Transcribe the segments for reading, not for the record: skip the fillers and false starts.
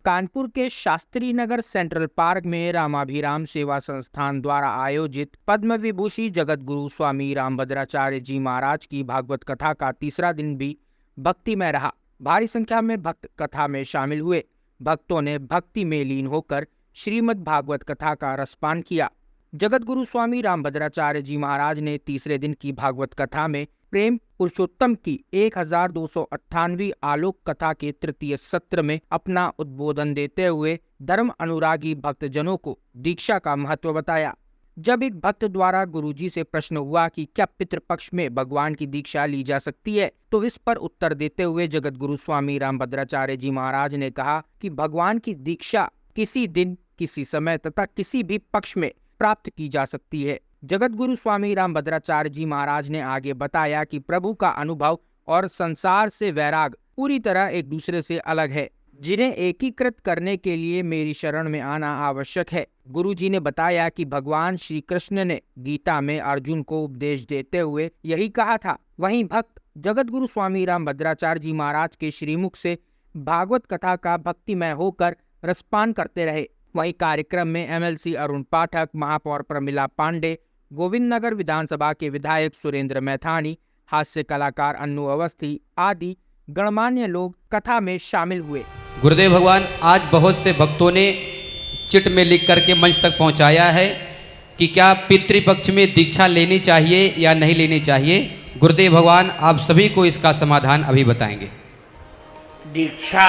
कानपुर के Shastri Nagar central park में रामाभिराम सेवा संस्थान द्वारा आयोजित पद्म विभूषी जगत गुरु स्वामी रामभद्राचार्य जी महाराज की भागवत कथा का तीसरा दिन भी भक्तिमय रहा। भारी संख्या में भक्त कथा में शामिल हुए। भक्तों ने भक्ति में लीन होकर श्रीमद् भागवत कथा का रसपान किया। जगत गुरु स्वामी रामभद्राचार्य जी महाराज ने तीसरे दिन की भागवत कथा में प्रेम पुरुषोत्तम की 1298वीं आलोक कथा के तृतीय सत्र में अपना उद्बोधन देते हुए धर्म अनुरागी भक्तजनों को दीक्षा का महत्व बताया। जब एक भक्त द्वारा गुरुजी से प्रश्न हुआ कि क्या पितृपक्ष में भगवान की दीक्षा ली जा सकती है, तो इस पर उत्तर देते हुए जगत गुरु स्वामी रामभद्राचार्य जी महाराज ने कहा कि भगवान की दीक्षा किसी दिन, किसी समय तथा किसी भी पक्ष में प्राप्त की जा सकती है। जगत गुरु स्वामी रामभद्राचार्य जी महाराज ने आगे बताया कि प्रभु का अनुभव और संसार से वैराग पूरी तरह एक दूसरे से अलग है, जिन्हें एकीकृत करने के लिए मेरी शरण में आना आवश्यक है। गुरुजी ने बताया कि भगवान श्री कृष्ण ने गीता में अर्जुन को उपदेश देते हुए यही कहा था। वहीं भक्त जगत गुरु स्वामी रामभद्राचार्य जी महाराज के श्रीमुख से भागवत कथा का भक्तिमय होकर रसपान करते रहे। वहीं कार्यक्रम में एमएलसी अरुण पाठक, महापौर प्रमिला पांडे, गोविंद नगर विधानसभा के विधायक सुरेंद्र मैथानी, हास्य कलाकार अन्नू अवस्थी आदि गणमान्य लोग कथा में शामिल हुए। गुरुदेव भगवान आज बहुत से भक्तों ने चिट में लिख करके मंच तक पहुंचाया है कि क्या पितृपक्ष में दीक्षा लेनी चाहिए या नहीं लेनी चाहिए। गुरुदेव भगवान आप सभी को इसका समाधान अभी बताएंगे। दीक्षा,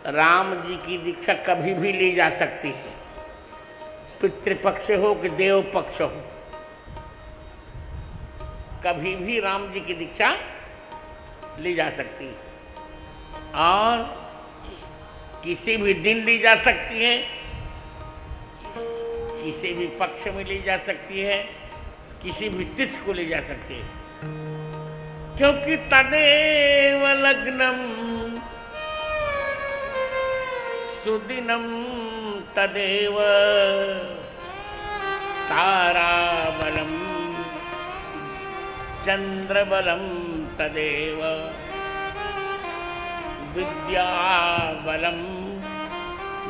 राम जी की दीक्षा कभी भी ली जा सकती है, पितृपक्ष हो कि देव पक्ष हो, कभी भी राम जी की दीक्षा ली जा सकती है और किसी भी दिन ली जा सकती है, किसी भी पक्ष में ली जा सकती है, किसी भी तिथि को ली जा सकती है, क्योंकि तदेव लग्नम सुदिनम तदेव ताराबलम चंद्रबलम तदेव विद्याबलम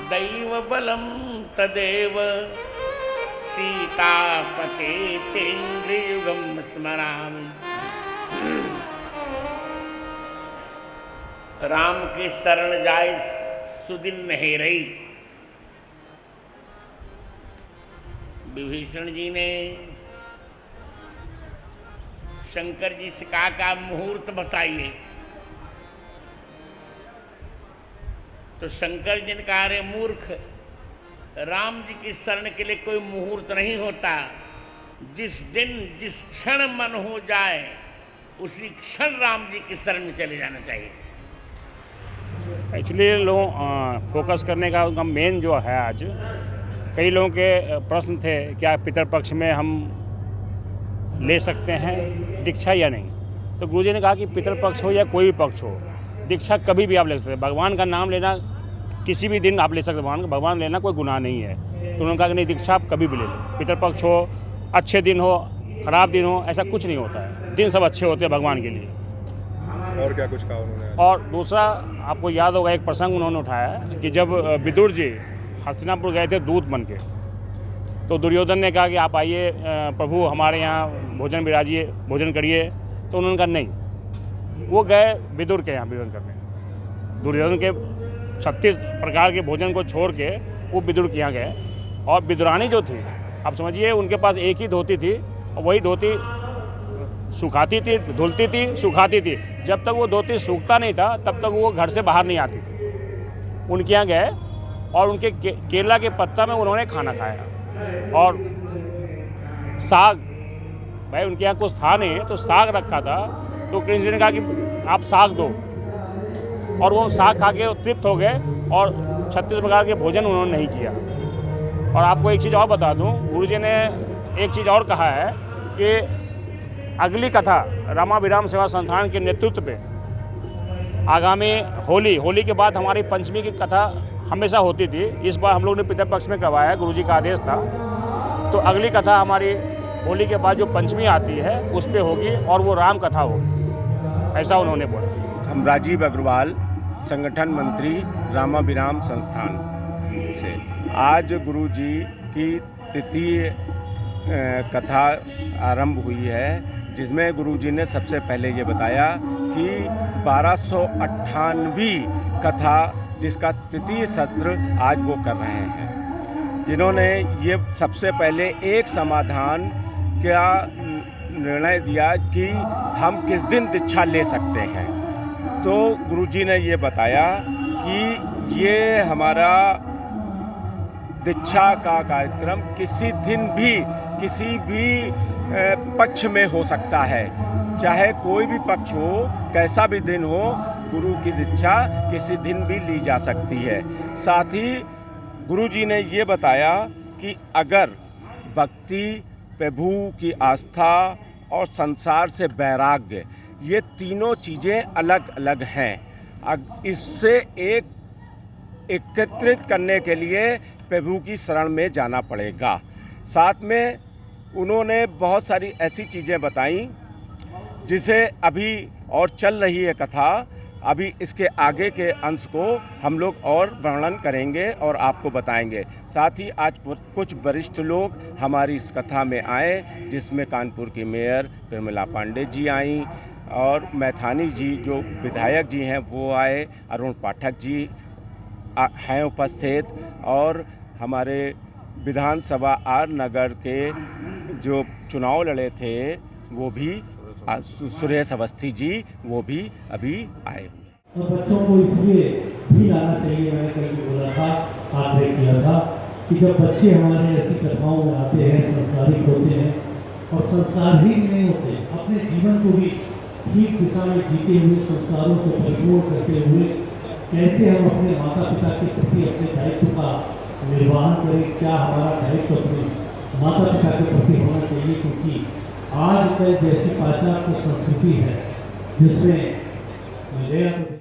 दैवबलम तदेव सीतापते तेन्द्रियुगम स्मरामि। राम की शरण जाए सुदिन नहीं रही। विभीषण जी ने शंकर जी से कहा का मुहूर्त बताइए, तो शंकर जी ने कहा रे मूर्ख, राम जी की शरण के लिए कोई मुहूर्त नहीं होता। जिस दिन जिस क्षण मन हो जाए उसी क्षण राम जी की शरण में चले जाना चाहिए। एक्चुअली लोग फोकस करने का उनका मेन जो है, आज कई लोगों के प्रश्न थे क्या पितृपक्ष में हम ले सकते हैं दीक्षा या नहीं। तो गुरुजी ने कहा कि पितृपक्ष हो या कोई भी पक्ष हो, दीक्षा कभी भी आप ले सकते हैं। भगवान का नाम लेना किसी भी दिन आप ले सकते हैं, भगवान लेना कोई गुनाह नहीं है। तो उन्होंने कहा कि नहीं, दीक्षा आप कभी भी ले लें। पितृपक्ष हो, अच्छे दिन हो, खराब दिन हो, ऐसा कुछ नहीं होता है। दिन सब अच्छे होते हैं भगवान के लिए। और क्या कुछ कहा उन्होंने? और दूसरा, आपको याद होगा एक प्रसंग उन्होंने उठाया कि जब विदुर जी हस्तिनापुर गए थे दूत बन के, तो दुर्योधन ने कहा कि आप आइए प्रभु हमारे यहाँ भोजन विराजिए, भोजन करिए। तो उन्होंने कहा नहीं। वो गए विदुर के यहाँ भोजन करने। दुर्योधन के 36 प्रकार के भोजन को छोड़ के वो विदुर के यहाँ गए। और विदुरानी जो थी, आप समझिए उनके पास एक ही धोती थी और वही धोती सुखाती थी, धुलती थी, सुखाती थी। जब तक वो धोती सूखता नहीं था तब तक वो घर से बाहर नहीं आती थी। उनके यहाँ गए और उनके केला के पत्ता में उन्होंने खाना खाया और साग, भाई उनके यहाँ कुछ था नहीं तो साग रखा था। तो कृष्ण जी ने कहा कि आप साग दो, और वो साग खा के तृप्त हो गए और 36 प्रकार के भोजन उन्होंने नहीं किया। और आपको एक चीज़ और बता दूं, गुरुजी ने एक चीज़ और कहा है कि अगली कथा रामाभिराम सेवा संस्थान के नेतृत्व पे आगामी होली के बाद हमारी पंचमी की कथा हमेशा होती थी। इस बार हम लोग ने पितृपक्ष में करवाया, गुरुजी का आदेश था। तो अगली कथा हमारी होली के बाद जो पंचमी आती है उस पे होगी और वो राम कथा होगी, ऐसा उन्होंने बोला। हम राजीव अग्रवाल संगठन मंत्री रामाभिराम संस्थान से। आज गुरु जी की तृतीय कथा आरंभ हुई है, जिसमें गुरु जी ने सबसे पहले ये बताया कि 1298वीं कथा जिसका तृतीय सत्र आज वो कर रहे हैं, जिन्होंने ये सबसे पहले एक समाधान का निर्णय दिया कि हम किस दिन दीक्षा ले सकते हैं। तो गुरुजी ने ये बताया कि ये हमारा दीक्षा का कार्यक्रम किसी दिन भी किसी भी पक्ष में हो सकता है, चाहे कोई भी पक्ष हो, कैसा भी दिन हो, गुरु की दीक्षा किसी दिन भी ली जा सकती है। साथ ही गुरुजी ने ये बताया कि अगर भक्ति, प्रभु की आस्था और संसार से वैराग्य, ये तीनों चीज़ें अलग अलग हैं। इससे एकत्रित करने के लिए प्रभु की शरण में जाना पड़ेगा। साथ में उन्होंने बहुत सारी ऐसी चीज़ें बताई जिसे अभी और चल रही है कथा, अभी इसके आगे के अंश को हम लोग और वर्णन करेंगे और आपको बताएंगे। साथ ही आज कुछ वरिष्ठ लोग हमारी इस कथा में आए, जिसमें कानपुर की मेयर प्रमिला पांडे जी आई और मैथानी जी जो विधायक जी हैं वो आए, अरुण पाठक जी हैं उपस्थित, और हमारे विधानसभा आर नगर के जो चुनाव लड़े थे वो भी सुरेश अवस्थी जी वो भी अभी आए हुए। और बच्चों को इसलिए भी लाना चाहिए, मैंने कल भी बोला था, आग्रह किया था कि जब बच्चे हमारे ऐसी कथाओं में आते हैं, संस्कारिक होते हैं और संस्कारहीन नहीं होते, अपने जीवन को भी ठीक दिशा में जीते हुए, संस्कारों से परिपूर्ण करते हुए, कैसे हम अपने माता पिता के प्रति अपने दायित्व का निर्वहन करें, क्या हमारा दायित्व अपने माता पिता के प्रति होना चाहिए। क्योंकि आज कल जैसी पाश्चात्य संस्कृति है जिसमें